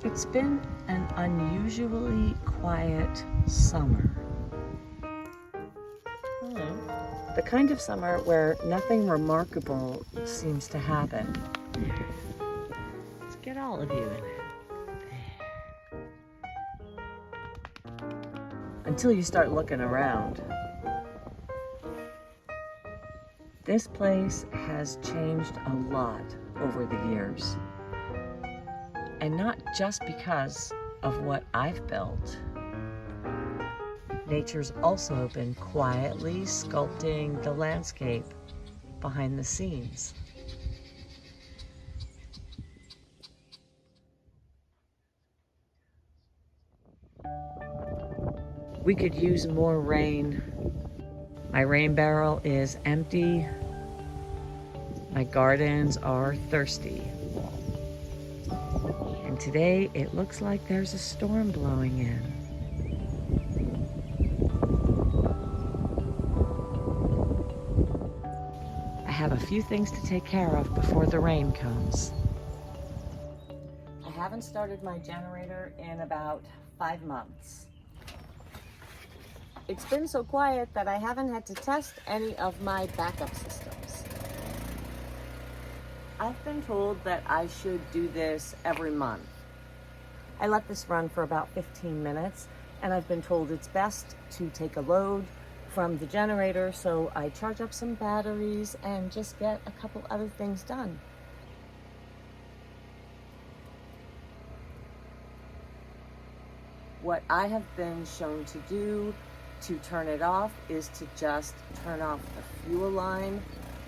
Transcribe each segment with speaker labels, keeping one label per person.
Speaker 1: It's been an unusually quiet summer. The kind of summer where nothing remarkable seems to happen. Let's get all of you in it. Until you start looking around. This place has changed a lot over the years. And not just because of what I've built. Nature's also been quietly sculpting the landscape behind the scenes. We could use more rain. My rain barrel is empty. My gardens are thirsty. And today it looks like there's a storm blowing in. I have a few things to take care of before the rain comes. I haven't started my generator in about 5 months. It's been so quiet that I haven't had to test any of my backup systems. I've been told that I should do this every month. I let this run for about 15 minutes, and I've been told it's best to take a load from the generator, so I charge up some batteries and just get a couple other things done. What I have been shown to do to turn it off is to just turn off the fuel line,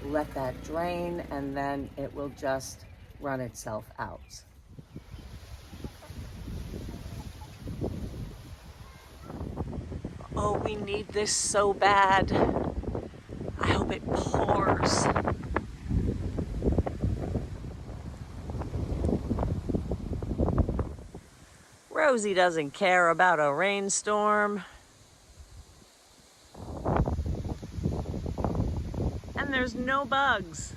Speaker 1: let that drain, and then it will just run itself out. Oh, we need this so bad. I hope it pours. Rosie doesn't care about a rainstorm. And there's no bugs.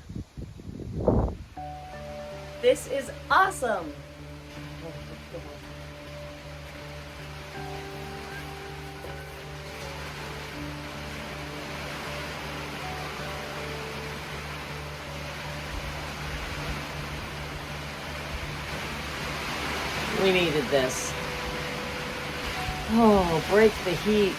Speaker 1: This is awesome. We needed this. Oh, break the heat.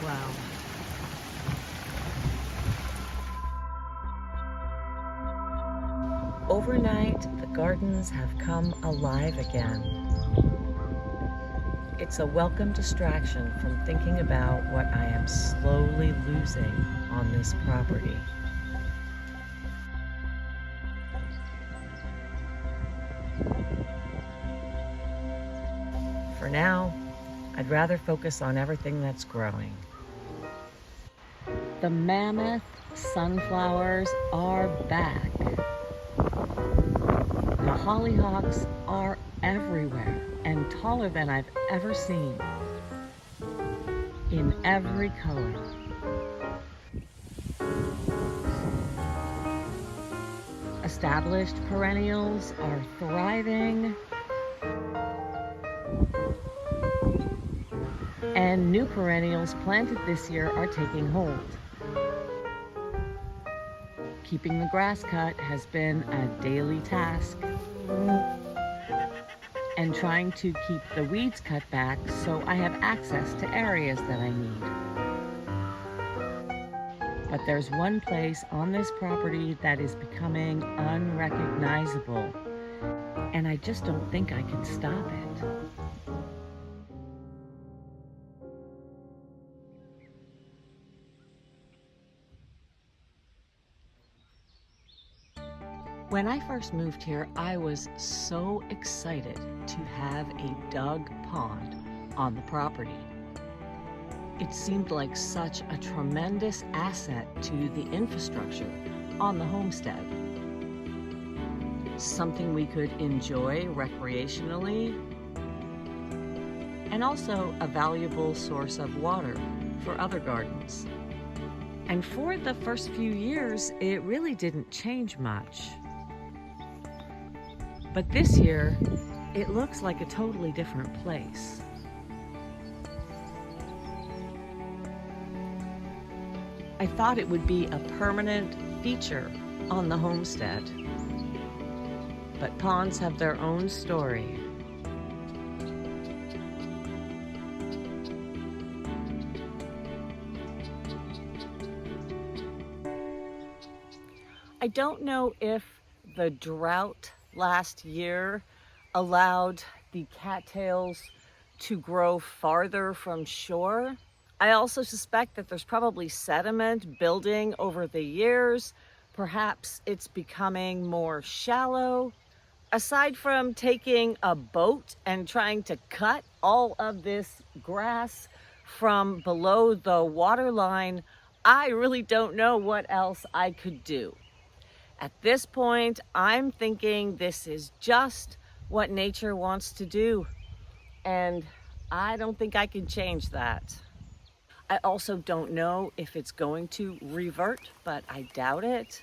Speaker 1: Wow. Overnight, the gardens have come alive again. It's a welcome distraction from thinking about what I am slowly losing on this property. For now, I'd rather focus on everything that's growing. The mammoth sunflowers are back. The hollyhocks are everywhere and taller than I've ever seen, in every color. Established perennials are thriving, and new perennials planted this year are taking hold. Keeping the grass cut has been a daily task, and trying to keep the weeds cut back so I have access to areas that I need. But there's one place on this property that is becoming unrecognizable, and I just don't think I can stop it. When I first moved here, I was so excited to have a dug pond on the property. It seemed like such a tremendous asset to the infrastructure on the homestead. Something we could enjoy recreationally, and also a valuable source of water for other gardens. And for the first few years, it really didn't change much. But this year, it looks like a totally different place. I thought it would be a permanent feature on the homestead. But ponds have their own story. I don't know if the drought last year allowed the cattails to grow farther from shore. I also suspect that there's probably sediment building over the years. Perhaps it's becoming more shallow. Aside from taking a boat and trying to cut all of this grass from below the water line, I really don't know what else I could do. At this point, I'm thinking this is just what nature wants to do, and I don't think I can change that. I also don't know if it's going to revert, but I doubt it.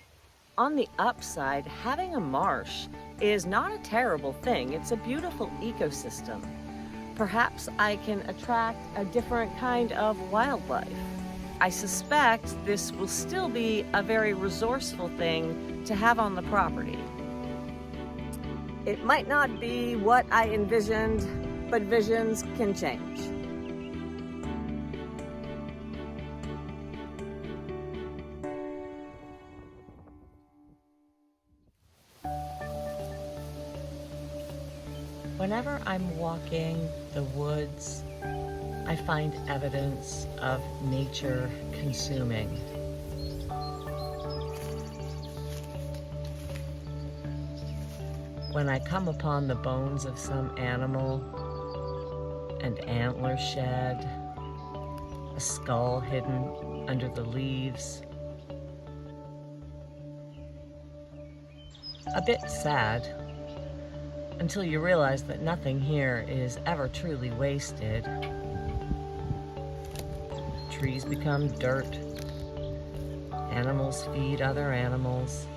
Speaker 1: On the upside, having a marsh is not a terrible thing. It's a beautiful ecosystem. Perhaps I can attract a different kind of wildlife. I suspect this will still be a very resourceful thing to have on the property. It might not be what I envisioned, but visions can change. Whenever I'm walking the woods, I find evidence of nature consuming. When I come upon the bones of some animal, an antler shed, a skull hidden under the leaves, a bit sad, until you realize that nothing here is ever truly wasted. Trees become dirt. Animals feed other animals.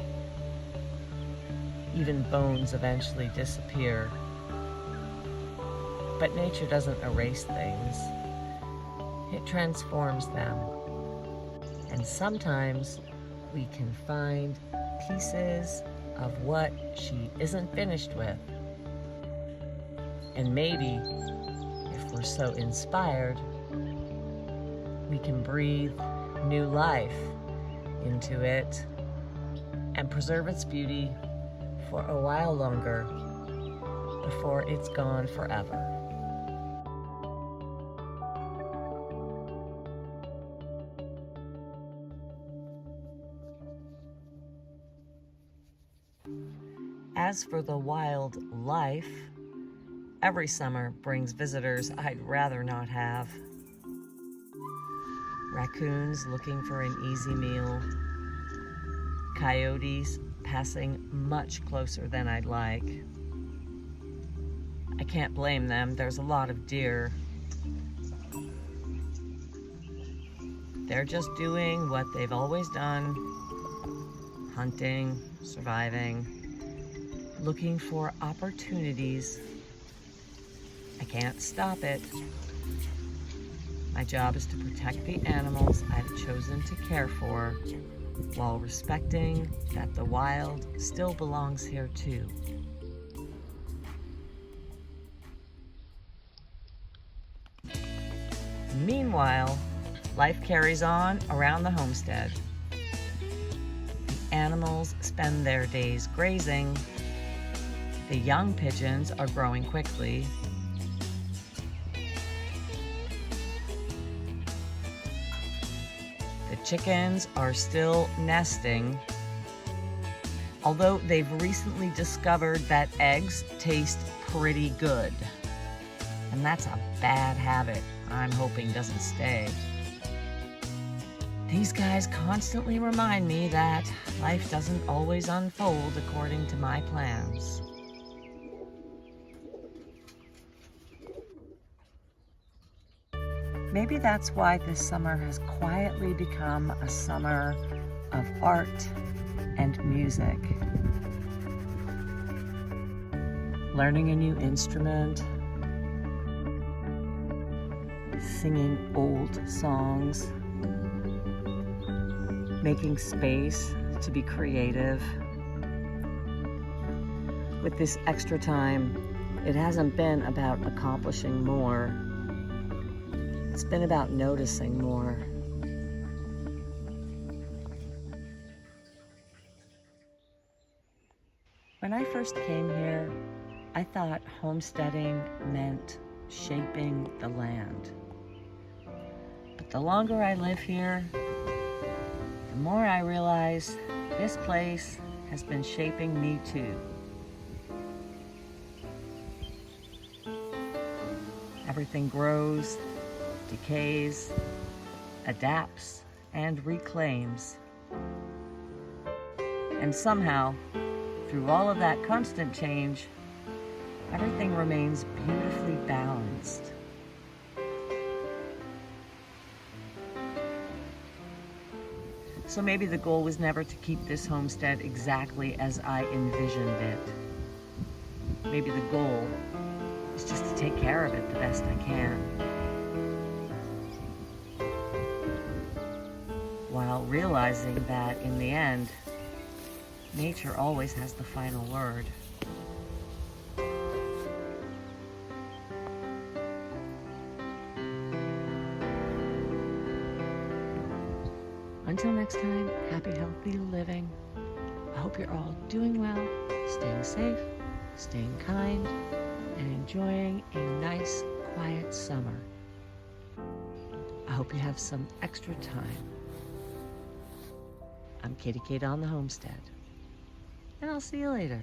Speaker 1: Even bones eventually disappear. But nature doesn't erase things. It transforms them. And sometimes we can find pieces of what she isn't finished with. And maybe, if we're so inspired, we can breathe new life into it and preserve its beauty for a while longer before it's gone forever. As for the wildlife, every summer brings visitors I'd rather not have. Raccoons looking for an easy meal. Coyotes passing much closer than I'd like. I can't blame them, there's a lot of deer. They're just doing what they've always done. Hunting, surviving, looking for opportunities. I can't stop it. My job is to protect the animals I've chosen to care for, while respecting that the wild still belongs here too. Meanwhile, life carries on around the homestead. The animals spend their days grazing. The young pigeons are growing quickly. The chickens are still nesting, although they've recently discovered that eggs taste pretty good. And that's a bad habit I'm hoping doesn't stay. These guys constantly remind me that life doesn't always unfold according to my plans. Maybe that's why this summer has quietly become a summer of art and music. Learning a new instrument, singing old songs, making space to be creative. With this extra time, it hasn't been about accomplishing more. It's been about noticing more. When I first came here, I thought homesteading meant shaping the land. But the longer I live here, the more I realize this place has been shaping me too. Everything grows, decays, adapts, and reclaims. And somehow, through all of that constant change, everything remains beautifully balanced. So maybe the goal was never to keep this homestead exactly as I envisioned it. Maybe the goal is just to take care of it the best I can, while realizing that in the end, nature always has the final word. Until next time, happy, healthy living. I hope you're all doing well, staying safe, staying kind, and enjoying a nice, quiet summer. I hope you have some extra time. I'm Katie Kate on the Homestead, and I'll see you later.